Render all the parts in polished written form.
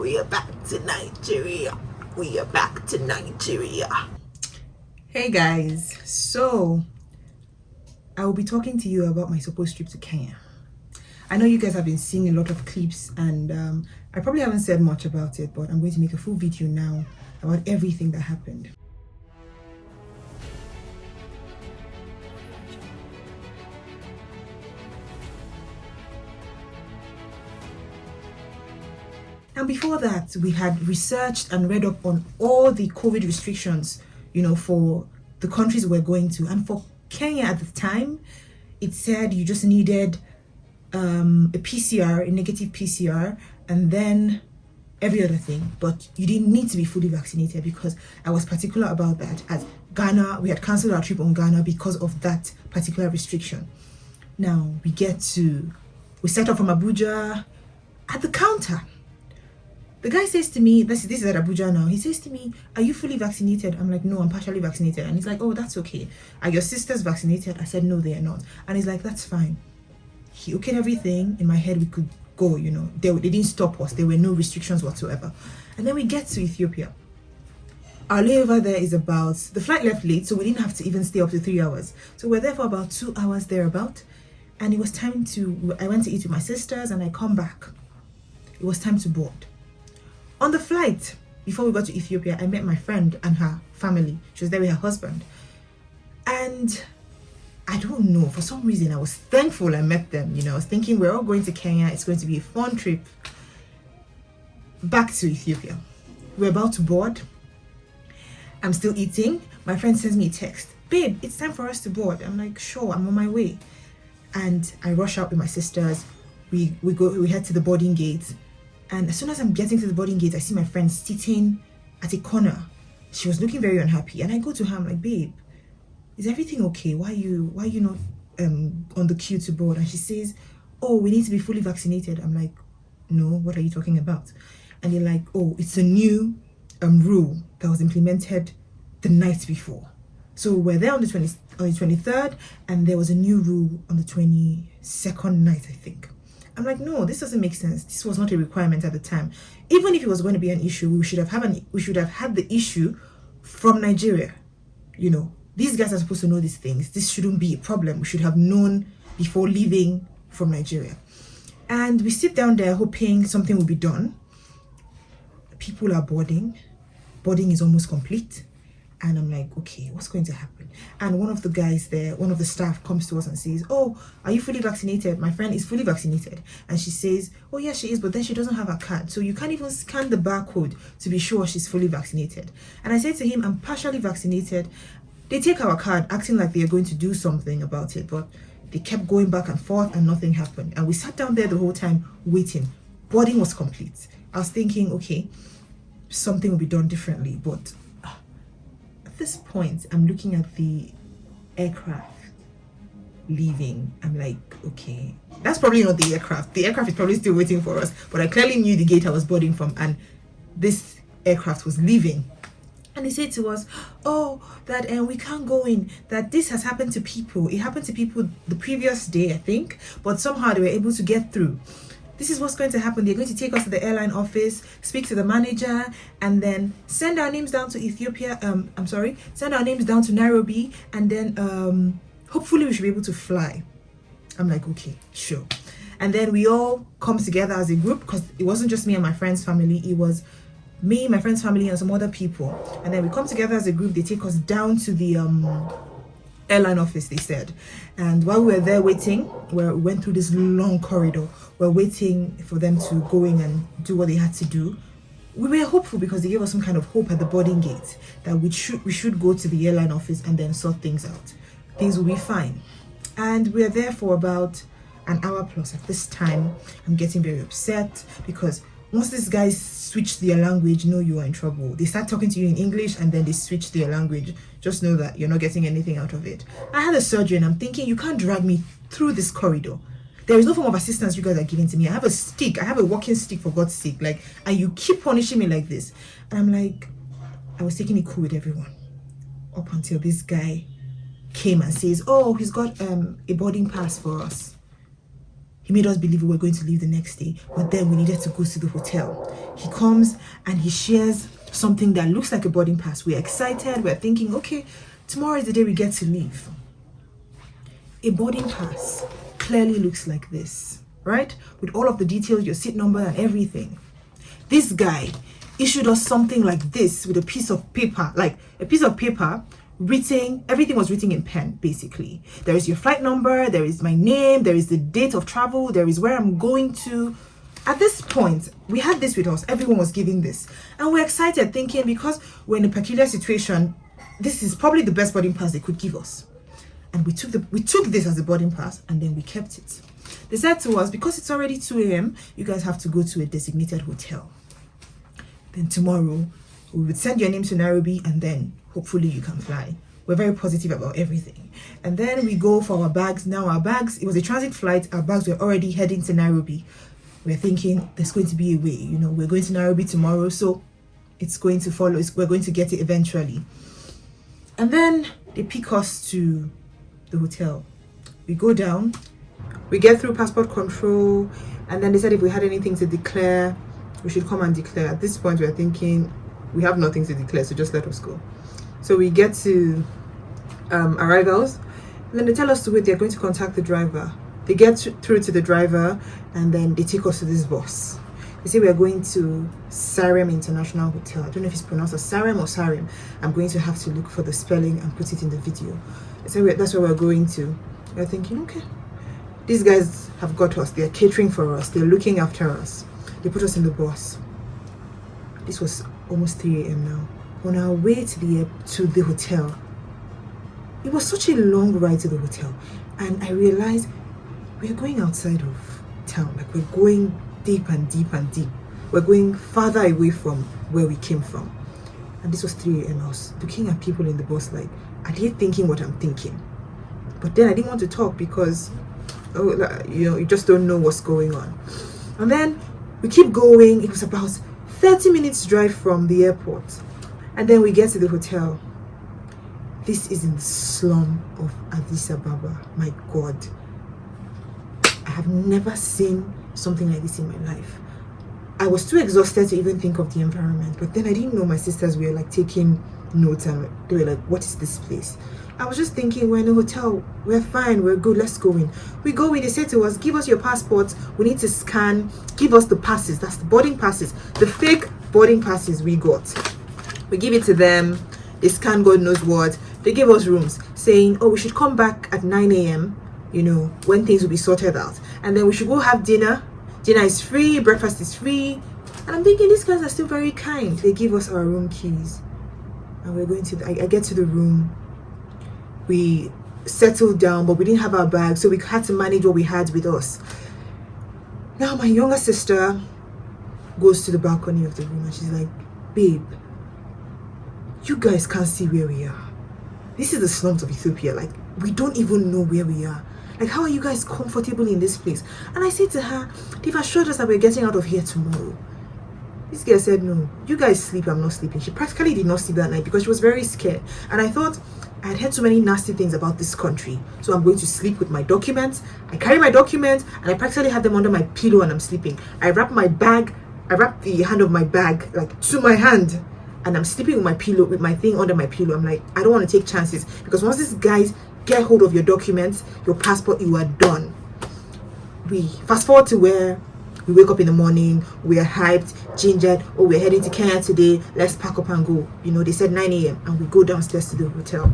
We are back to Nigeria. We are back to Nigeria. Hey guys, so I will be talking to you about my supposed trip to Kenya. I know you guys have been seeing a lot of clips and I probably haven't said much about it, but I'm going to make a full video now about everything that happened. And before that, we had researched and read up on all the COVID restrictions, for the countries we're going to. And for Kenya at the time, it said you just needed a PCR, a negative PCR, and then every other thing. But you didn't need to be fully vaccinated, because I was particular about that. As Ghana, we had cancelled our trip on Ghana because of that particular restriction. Now, we set off from Abuja. At the counter, the guy says to me, this is at Abuja now, he says to me, "Are you fully vaccinated?" I'm like, "No, I'm partially vaccinated." And he's like, "Oh, that's okay. Are your sisters vaccinated?" I said, "No, they are not." And he's like, "That's fine." He okayed everything. In my head, we could go, They didn't stop us. There were no restrictions whatsoever. And then we get to Ethiopia. Our layover there is the flight left late, so we didn't have to even stay up to 3 hours. So we're there for about 2 hours thereabout. And it was time I went to eat with my sisters and I come back. It was time to board. On the flight, before we got to Ethiopia, I met my friend and her family. She was there with her husband. And I don't know, for some reason, I was thankful I met them. I was thinking we're all going to Kenya. It's going to be a fun trip. Back to Ethiopia. We're about to board. I'm still eating. My friend sends me a text. "Babe, it's time for us to board." I'm like, "Sure, I'm on my way." And I rush out with my sisters. We head to the boarding gate. And as soon as I'm getting to the boarding gate, I see my friend sitting at a corner. She was looking very unhappy. And I go to her, I'm like, "Babe, is everything okay? Why are you not on the queue to board?" And she says, "Oh, we need to be fully vaccinated." I'm like, "No, what are you talking about?" And they're like, "Oh, it's a new rule that was implemented the night before." So we're there on the 23rd, and there was a new rule on the 22nd night, I think. I'm like, "No, this doesn't make sense. This was not a requirement at the time. Even if it was going to be an issue, we should have had the issue from Nigeria. These guys are supposed to know these things. This shouldn't be a problem. We should have known before leaving from Nigeria." And we sit down there hoping something will be done. People are boarding. Boarding is almost complete. And I'm like, okay, what's going to happen? And one of the guys there, one of the staff comes to us and says, "Oh, are you fully vaccinated? My friend is fully vaccinated." And she says, "Oh yeah, she is, but then she doesn't have a card. So you can't even scan the barcode to be sure she's fully vaccinated." And I said to him, "I'm partially vaccinated." They take our card acting like they're going to do something about it, but they kept going back and forth and nothing happened. And we sat down there the whole time waiting. Boarding was complete. I was thinking, okay, something will be done differently, but at this point, I'm looking at the aircraft leaving. I'm like, okay, that's probably not the aircraft. The aircraft is probably still waiting for us, but I clearly knew the gate I was boarding from, and this aircraft was leaving. And they said to us, "Oh, that we can't go in, that this has happened to people. It happened to people the previous day, I think, but somehow they were able to get through. This is what's going to happen. They're going to take us to the airline office, speak to the manager, and then send our names down to Ethiopia. Send our names down to Nairobi, and then hopefully we should be able to fly." I'm like, okay, sure. And then we all come together as a group, because it wasn't just me and my friend's family. It was me, my friend's family, and some other people. And then we come together as a group. They take us down to the airline office, they said. And while we were there waiting, we went through this long corridor. We're waiting for them to go in and do what they had to do. We were hopeful, because they gave us some kind of hope at the boarding gate that we should go to the airline office and then sort things out. Things will be fine. And we're there for about an hour plus. At this time, I'm getting very upset, because once these guys switch their language, you are in trouble. They start talking to you in English and then they switch their language. Just know that you're not getting anything out of it. I had a surgery and I'm thinking, you can't drag me through this corridor. There is no form of assistance you guys are giving to me. I have a stick. I have a walking stick, for God's sake. And you keep punishing me like this. And I'm like, I was taking it cool with everyone. Up until this guy came and says, "Oh, he's got a boarding pass for us." He made us believe we were going to leave the next day, but then we needed to go to the hotel. He comes and he shares something that looks like a boarding pass. We're excited. We're thinking, okay, tomorrow is the day we get to leave. A boarding pass clearly looks like this, right? With all of the details, your seat number and everything. This guy issued us something like this with a piece of paper, written, everything was written in pen, basically. There is your flight number, there is my name, there is the date of travel, there is where I'm going to. At this point, we had this with us. Everyone was giving this. And we're excited, thinking because we're in a peculiar situation, this is probably the best boarding pass they could give us. And we took this as a boarding pass, and then we kept it. They said to us, because it's already 2 a.m., you guys have to go to a designated hotel. Then tomorrow, we would send your name to Nairobi, and then hopefully you can fly. We're very positive about everything. And then we go for our bags. Now our bags, it was a transit flight. Our bags were already heading to Nairobi. We're thinking there's going to be a way. We're going to Nairobi tomorrow, so it's going to follow. We're going to get it eventually. And then they pick us to the hotel. We go down. We get through passport control. And then they said if we had anything to declare, we should come and declare. At this point, we're thinking we have nothing to declare, so just let us go. So we get to arrivals, and then they tell us to wait. They're going to contact the driver. They get through to the driver, and then they take us to this bus. They say we are going to Sarem International Hotel. I don't know if it's pronounced as Sarem or Sarim. I'm going to have to look for the spelling and put it in the video. They say that's where we're going to. We're thinking, okay, these guys have got us. They're catering for us. They're looking after us. They put us in the bus. This was almost 3 a.m. now. On our way to the hotel, it was such a long ride to the hotel, and I realized we're going outside of town. Like, we're going deep and deep and deep. We're going farther away from where we came from. And this was 3 a.m. I was looking at people in the bus like, are they thinking what I'm thinking? But then I didn't want to talk because, you just don't know what's going on. And then we keep going. It was about 30 minutes drive from the airport. And then we get to the hotel. This is in the slum of Addis Ababa. My God. I have never seen something like this in my life. I was too exhausted to even think of the environment. But then I didn't know my sisters were like taking notes, and they were like, what is this place? I was just thinking, we're in a hotel. We're fine. We're good. Let's go in. We go in. They say to us, give us your passports. We need to scan. Give us the passes. That's the boarding passes. The fake boarding passes we got. We give it to them. They scan God knows what. They gave us rooms saying, oh, we should come back at 9 a.m., when things will be sorted out. And then we should go have dinner. Dinner is free. Breakfast is free. And I'm thinking, these guys are still very kind. They give us our room keys. And we're going to, I get to the room. We settled down, but we didn't have our bags. So we had to manage what we had with us. Now my younger sister goes to the balcony of the room and she's like, babe, you guys can't see where we are. This is the slums of Ethiopia. Like, we don't even know where we are. Like, how are you guys comfortable in this place? And I said to her, they've assured us that we're getting out of here tomorrow. This girl said, no, you guys sleep, I'm not sleeping. She practically did not sleep that night because she was very scared. And I thought, I had heard so many nasty things about this country, so I'm going to sleep with my documents. I carry my documents and I practically have them under my pillow and I'm sleeping. I wrap the hand of my bag like to my hand, and I'm sleeping with my pillow, with my thing under my pillow. I'm like, I don't want to take chances, because once these guys get hold of your documents, your passport, you are done. We fast forward to where we wake up in the morning, we are hyped, gingered, oh, we're heading to Kenya today, let's pack up and go. They said 9 a.m. and we go downstairs to the hotel.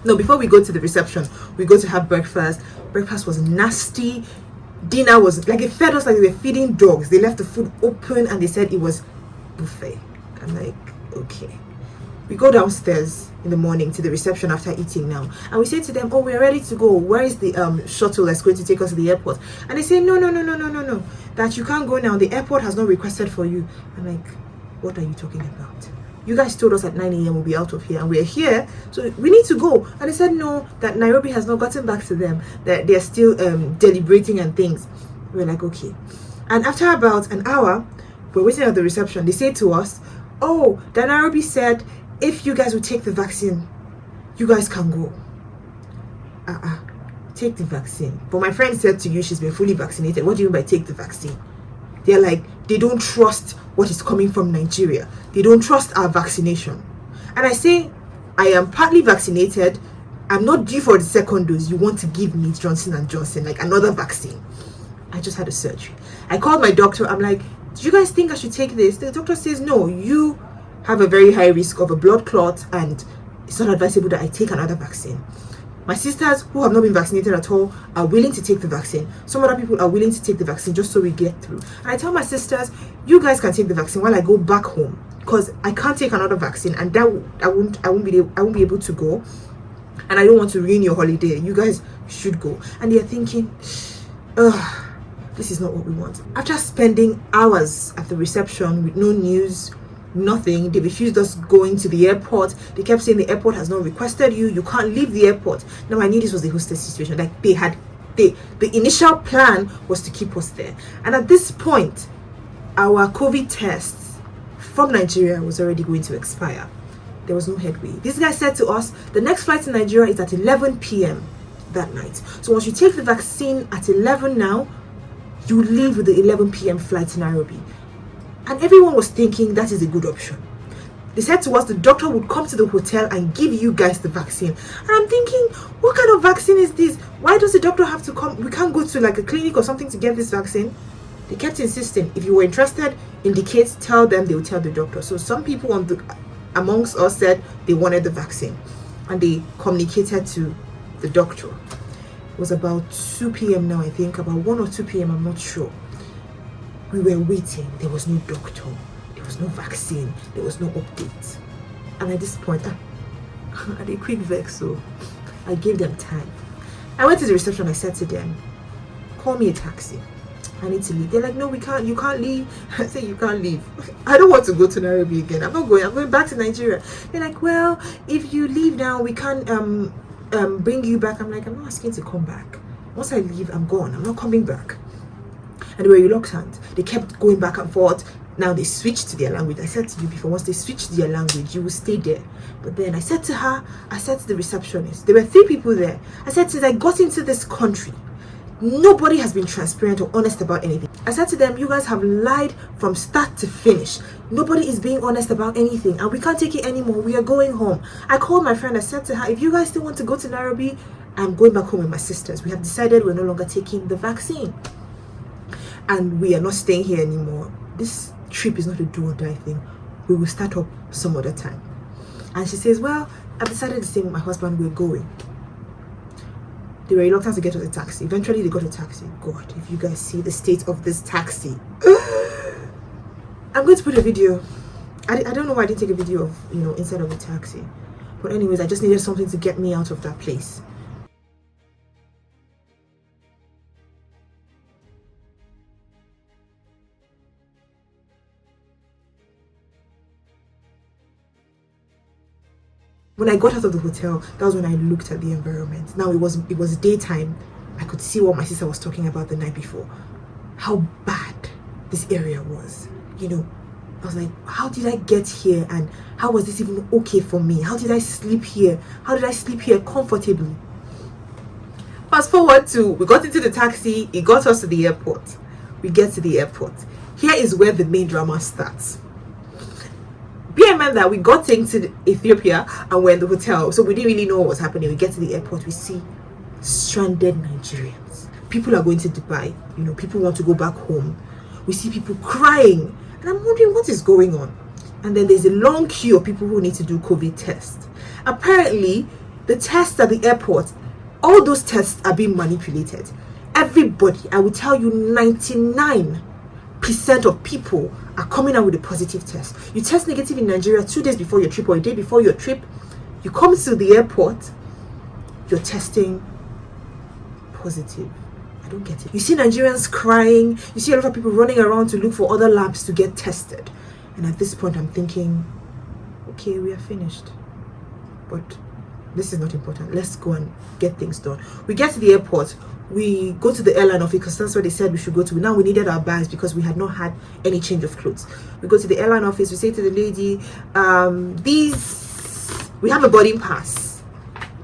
No, before we go to the reception, we go to have breakfast. Breakfast was nasty. Dinner was like, it fed us like they were feeding dogs. They left the food open and they said it was buffet. I'm like, okay. We go downstairs in the morning to the reception after eating now, and we say to them, oh, we're ready to go. Where is the shuttle that's going to take us to the airport? And they say, no, that you can't go now. The airport has not requested for you. I'm like, what are you talking about? You guys told us at 9 a.m. we'll be out of here, and we're here, so we need to go. And they said no, that Nairobi has not gotten back to them, that they're still deliberating and things. We're like, okay. And after about an hour, we're waiting at the reception. They say to us, oh, that Nairobi said if you guys will take the vaccine, you guys can go. take the vaccine. But my friend said to you she's been fully vaccinated. What do you mean by take the vaccine? They're like, they don't trust what is coming from Nigeria. They don't trust our vaccination. And I say, I am partly vaccinated. I'm not due for the second dose. You want to give me Johnson & Johnson, like another vaccine. I just had a surgery. I called my doctor. I'm like, do you guys think I should take this? The doctor says, no, you have a very high risk of a blood clot and it's not advisable that I take another vaccine. My sisters who have not been vaccinated at all are willing to take the vaccine. Some other people are willing to take the vaccine just so we get through. And I tell my sisters, you guys can take the vaccine while I go back home, because I can't take another vaccine, and that I won't be able to go, and I don't want to ruin your holiday. You guys should go. And they're thinking, ugh, this is not what we want. After spending hours at the reception with no news, nothing, they refused us going to the airport. They kept saying the airport has not requested you, you can't leave the airport. Now I knew this was the hostess situation. Like the initial plan was to keep us there, and at this point our COVID tests from Nigeria was already going to expire. There was no headway. This guy said to us, the next flight to Nigeria is at 11 p.m. that night. So once you take the vaccine at 11 now, you leave with the 11 p.m. flight to Nairobi. And everyone was thinking that is a good option. They said to us the doctor would come to the hotel and give you guys the vaccine. And I'm thinking, what kind of vaccine is this? Why does the doctor have to come? We can't go to like a clinic or something to get this vaccine. They kept insisting, if you were interested, indicate, tell them, they will tell the doctor. So some people amongst us said they wanted the vaccine, and they communicated to the doctor. It was about 2 p.m. now, I think, about 1 or 2 p.m. I'm not sure. We were waiting. There was no doctor. There was no vaccine. There was no update. And at this point, I had a quick vex, so I gave them time. I went to the reception. I said to them, call me a taxi. I need to leave. They're like, no, we can't. You can't leave. I said, you can't leave. I don't want to go to Nairobi again. I'm not going. I'm going back to Nigeria. They're like, well, if you leave now, we can't bring you back. I'm like, I'm not asking to come back. Once I leave, I'm gone. I'm not coming back. And they were reluctant. They kept going back and forth. Now they switched to their language. I said to you before, once they switch to their language, you will stay there. But then I said to the receptionist, there were 3 people there. I said, since I got into this country, nobody has been transparent or honest about anything. I said to them, you guys have lied from start to finish. Nobody is being honest about anything, and we can't take it anymore. We are going home. I called my friend. I said to her, if you guys still want to go to Nairobi, I'm going back home with my sisters. We have decided we're no longer taking the vaccine, and we are not staying here anymore. This trip is not a do or die thing. We will start up some other time. And she says, well, I've decided the same with my husband. We're going. They were reluctant to get on a taxi. Eventually they got a taxi. God, if you guys see the state of this taxi. I'm going to put a video. I don't know why I didn't take a video of, inside of the taxi. But anyways, I just needed something to get me out of that place. When I got out of the hotel, that was when I looked at the environment. Now it was daytime. I could see what my sister was talking about the night before. How bad this area was. I was like, how did I get here, and how was this even okay for me? How did I sleep here? How did I sleep here comfortably? Fast forward to, we got into the taxi. It got us to the airport. We get to the airport. Here is where the main drama starts. Bear in mind that we got into Ethiopia and we're in the hotel, so we didn't really know what was happening. We get to the airport, we see stranded Nigerians. People are going to Dubai. People want to go back home. We see people crying, and I'm wondering what is going on. And then there's a long queue of people who need to do COVID tests. Apparently, the tests at the airport, all those tests are being manipulated. Everybody, I will tell you, 99% of people are coming out with a positive test. You test negative in Nigeria 2 days before your trip or a day before your trip. You come to the airport, you're testing positive. I don't get it. You see Nigerians crying. You see a lot of people running around to look for other labs to get tested. And at this point, I'm thinking, okay, we are finished. But this is not important. Let's go and get things done. We get to the airport. We go to the airline office because that's where they said we should go to. Now we needed our bags because we had not had any change of clothes. We go to the airline office. We say to the lady, we have a boarding pass,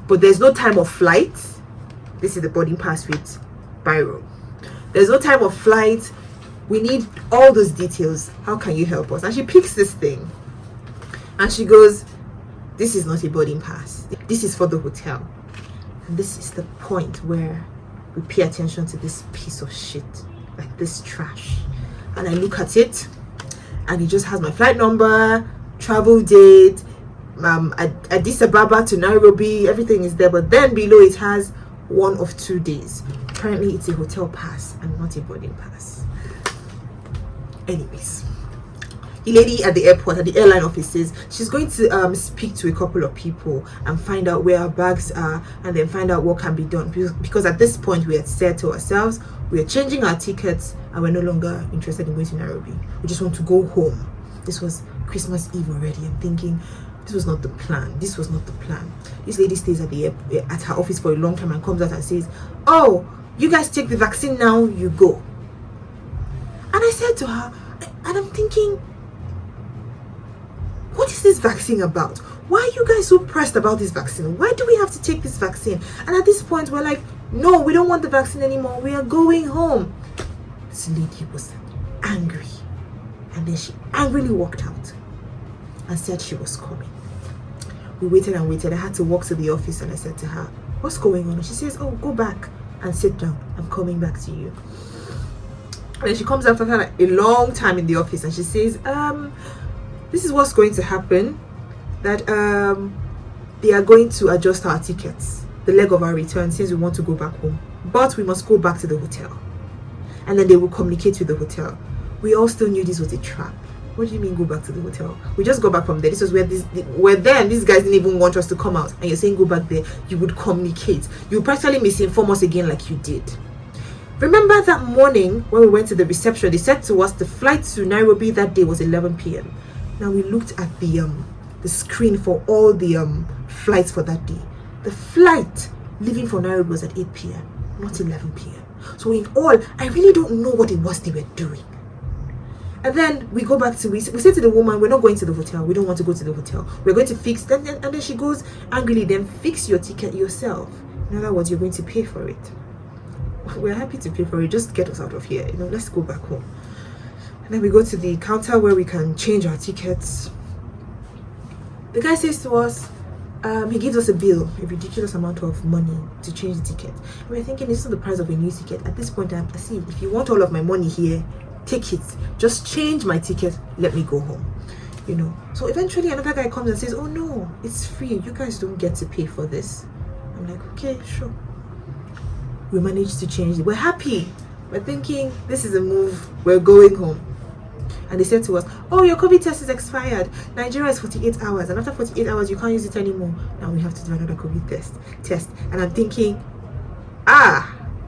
but there's no time of flight. This is the boarding pass with biro. There's no time of flight. We need all those details. How can you help us? And she picks this thing and she goes, this is not a boarding pass. This is for the hotel. And this is the point where we pay attention to this piece of shit, like this trash. And I look at it and it just has my flight number, travel date, Addis Ababa to Nairobi, everything is there. But then below it has 1 of 2 days. Apparently it's a hotel pass and not a boarding pass. Anyways, the lady at the airport, at the airline office, says she's going to speak to a couple of people and find out where our bags are, and then find out what can be done, because at this point we had said to ourselves we are changing our tickets and we're no longer interested in going to Nairobi. We just want to go home. This was Christmas Eve already. I'm thinking this was not the plan. This was not the plan. This lady stays at at her office for a long time and comes out and says, oh, you guys take the vaccine now, you go. And I said to her, and I'm thinking, what is this vaccine about? Why are you guys so pressed about this vaccine? Why do we have to take this vaccine? And at this point we're like, no, we don't want the vaccine anymore, we are going home. This lady was angry, and then she angrily walked out and said she was coming. We waited and waited. I had to walk to the office and I said to her, what's going on? And she says, oh, go back and sit down, I'm coming back to you. And then she comes after her a long time in the office and she says, this is what's going to happen, that they are going to adjust our tickets, the leg of our return, since we want to go back home, but we must go back to the hotel, and then they will communicate with the hotel. We all still knew this was a trap. What do you mean go back to the hotel? We just got back from there. This was where these guys didn't even want us to come out, and you're saying go back there. You would communicate, you practically misinform us again like you did. Remember that morning when we went to the reception, they said to us the flight to Nairobi that day was 11 p.m. Now we looked at the screen for all the flights for that day. The flight leaving for Nairobi was at 8 p.m, not 11 p.m. So in all, I really don't know what it was they were doing. And then we go back to, we say to the woman, we're not going to the hotel. We don't want to go to the hotel. We're going to fix, and then she goes angrily, then fix your ticket yourself. In other words, you're going to pay for it. We're happy to pay for it. Just get us out of here. Let's go back home. And then we go to the counter where we can change our tickets. The guy says to us, he gives us a bill, a ridiculous amount of money to change the ticket. And we're thinking, this is the price of a new ticket. At this point, I see, if you want all of my money here, take it. Just change my ticket. Let me go home. So eventually another guy comes and says, oh no, it's free. You guys don't get to pay for this. I'm like, okay, sure. We managed to change it. We're happy. We're thinking, this is a move. We're going home. And they said to us, oh, your COVID test is expired. Nigeria is 48 hours. And after 48 hours, you can't use it anymore. Now we have to do another COVID test. And I'm thinking,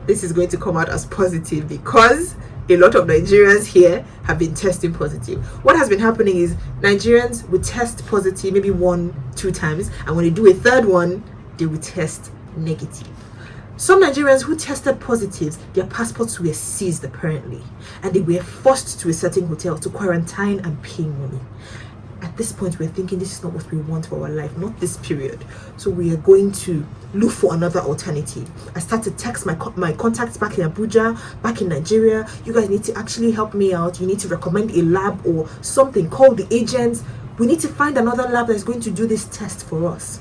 this is going to come out as positive because a lot of Nigerians here have been testing positive. What has been happening is Nigerians would test positive maybe 1-2 times. And when they do a third one, they will test negative. Some Nigerians who tested positive, their passports were seized apparently, and they were forced to a certain hotel to quarantine and pay money. At this point, we're thinking this is not what we want for our life, not this period. So we are going to look for another alternative. I start to text my contacts back in Abuja, back in Nigeria. You guys need to actually help me out. You need to recommend a lab or something. Call the agents. We need to find another lab that's going to do this test for us.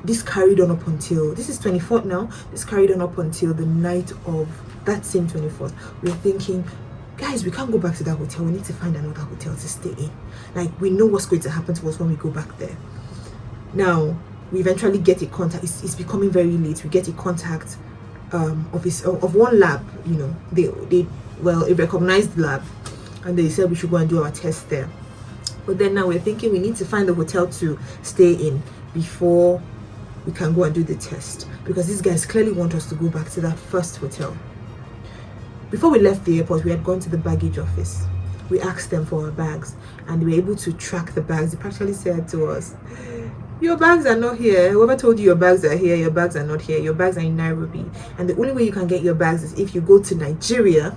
This carried on up until, this is 24th now, this carried on up until the night of that same 24th. We're thinking, guys, we can't go back to that hotel. We need to find another hotel to stay in. Like, we know what's going to happen to us when we go back there. Now, we eventually get a contact. It's becoming very late. We get a contact of one lab, a recognized lab. And they said we should go and do our test there. But then now we're thinking we need to find a hotel to stay in before we can go and do the test, because these guys clearly want us to go back to that first hotel. Before we left the airport, we had gone to the baggage office. We asked them for our bags and they were able to track the bags. They practically said to us, your bags are not here. Whoever told you your bags are here, your bags are not here. Your bags are in Nairobi. And the only way you can get your bags is if you go to Nigeria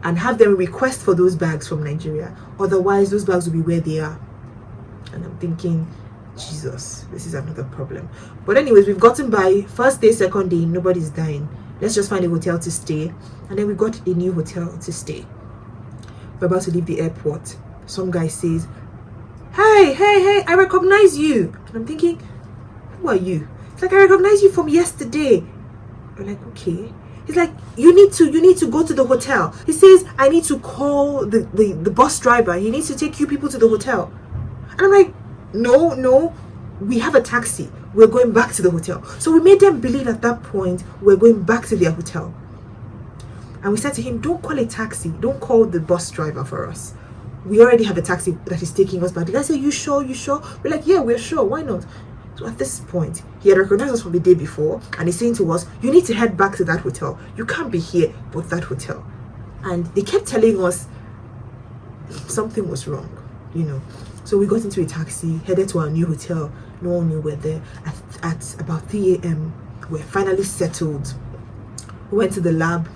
and have them request for those bags from Nigeria. Otherwise, those bags will be where they are. And I'm thinking, Jesus, this is another problem. But anyways, we've gotten by. First day, second day, nobody's dying. Let's just find a hotel to stay. And then we got a new hotel to stay. We're about to leave the airport. Some guy says, hey, I recognize you. And I'm thinking, who are you? It's like, I recognize you from yesterday. I'm like, okay. He's like, you need to go to the hotel. He says, I need to call the bus driver. He needs to take you people to the hotel. And I'm like, no, we have a taxi. We're going back to the hotel. So we made them believe at that point we're going back to their hotel. And we said to him, don't call a taxi. Don't call the bus driver for us. We already have a taxi that is taking us back. The guy said, you sure? We're like, yeah, we're sure. Why not? So at this point, he had recognized us from the day before. And he's saying to us, you need to head back to that hotel. You can't be here, but that hotel. And they kept telling us something was wrong, So we got into a taxi, headed to our new hotel. No one knew we're there. At about 3 a.m., we're finally settled. We went to the lab,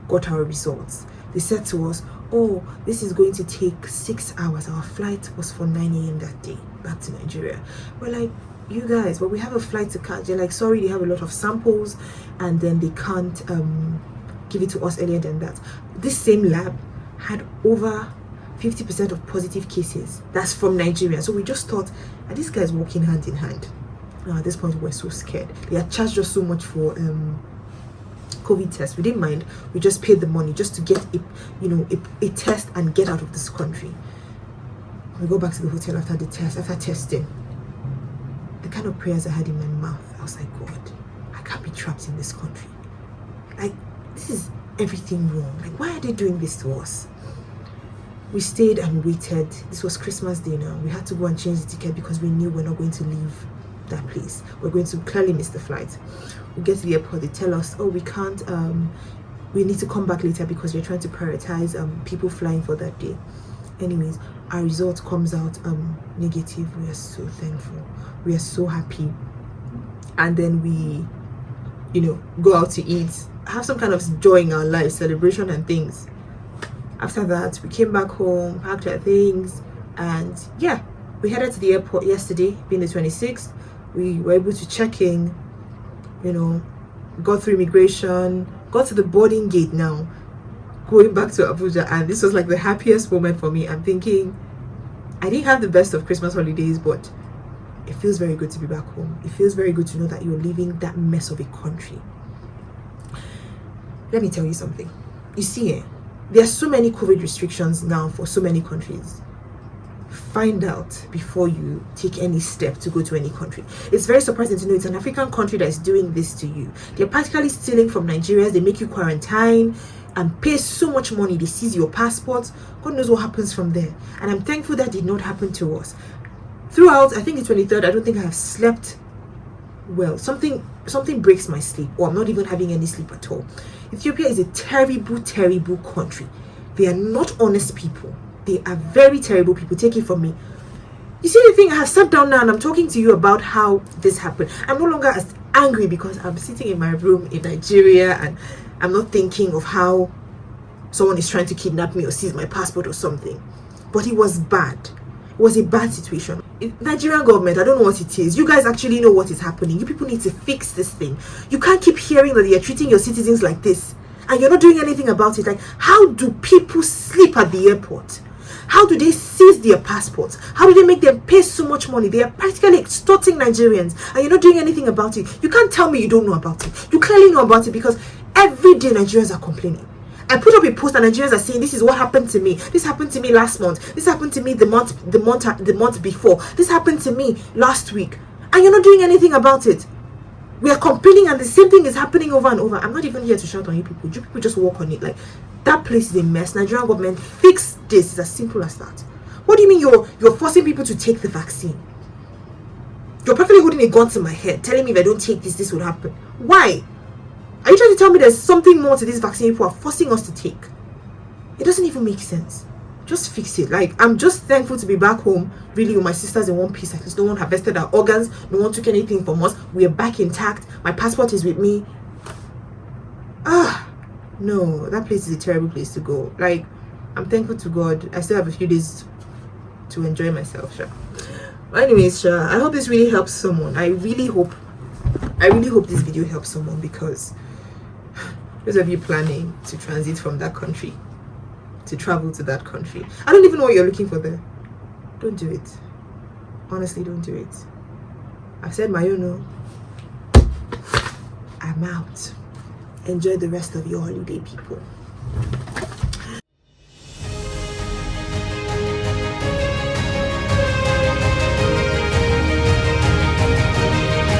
got our results. They said to us, oh, this is going to take 6 hours. Our flight was for 9 a.m. that day, back to Nigeria. We're like, you guys, but we have a flight to catch. They're like, sorry, they have a lot of samples, and then they can't give it to us earlier than that. This same lab had over 50% of positive cases. That's from Nigeria. So we just thought, are these guys walking hand in hand? At this point, we were so scared. They had charged us so much for COVID test. We didn't mind. We just paid the money just to get a test and get out of this country. We go back to the hotel after the test, after testing. The kind of prayers I had in my mouth, I was like, God, I can't be trapped in this country. Like, this is everything wrong. Like, why are they doing this to us? We stayed and waited. This was Christmas Day now. We had to go and change the ticket because we knew we're not going to leave that place. We're going to clearly miss the flight. We get to the airport. They tell us, oh, we can't, we need to come back later because we're trying to prioritize people flying for that day. Anyways, our result comes out negative. We are so thankful. We are so happy. And then we, go out to eat, have some kind of joy in our life, celebration and things. After that, we came back home, packed our things, and yeah, we headed to the airport yesterday, being the 26th. We were able to check in, got through immigration, got to the boarding gate now, going back to Abuja, and this was like the happiest moment for me. I'm thinking, I didn't have the best of Christmas holidays, but it feels very good to be back home. It feels very good to know that you're leaving that mess of a country. Let me tell you something. You see, there are so many COVID restrictions now for so many countries. Find out before you take any step to go to any country. It's very surprising to know it's an African country that is doing this to you. They're practically stealing from Nigerians. They make you quarantine and pay so much money. They seize your passports. God knows what happens from there. And I'm thankful that did not happen to us. Throughout, I think the 23rd, I don't think I have slept well. Something breaks my sleep, or I'm not even having any sleep at all. Ethiopia is a terrible, terrible country. They are not honest people. They are very terrible people. Take it from me. You see the thing, I have sat down now and I'm talking to you about how this happened. I'm no longer as angry because I'm sitting in my room in Nigeria and I'm not thinking of how someone is trying to kidnap me or seize my passport or something. But it was bad. It was a bad situation. Nigerian government, I don't know what it is. You guys actually know what is happening. You people need to fix this thing. You can't keep hearing that you're treating your citizens like this and you're not doing anything about it. Like, how do people sleep at the airport? How do they seize their passports? How do they make them pay so much money? They are practically extorting Nigerians and you're not doing anything about it. You can't tell me you don't know about it. You clearly know about it because every day Nigerians are complaining. I put up a post and Nigerians are saying, this is what happened to me. This happened to me last month. This happened to me the month before. This happened to me last week. And you're not doing anything about it. We are complaining and the same thing is happening over and over. I'm not even here to shout on you people. You people just work on it. Like, that place is a mess. Nigerian government, fix this. It's as simple as that. What do you mean you're forcing people to take the vaccine? You're practically holding a gun to my head, telling me if I don't take this, this would happen. Why? Are you trying to tell me there's something more to this vaccine people are forcing us to take? It doesn't even make sense. Just fix it. Like, I'm just thankful to be back home, really, with my sisters in one piece. At least no one harvested our organs. No one took anything from us. We are back intact. My passport is with me. No, that place is a terrible place to go. Like, I'm thankful to God. I still have a few days to enjoy myself, sure. Anyways, I hope this really helps someone. I really hope this video helps someone, because those of you planning to transit from that country, to travel to that country, I don't even know what you're looking for there. Don't do it. Honestly, don't do it. I've said my own. I'm out. Enjoy the rest of your holiday, people.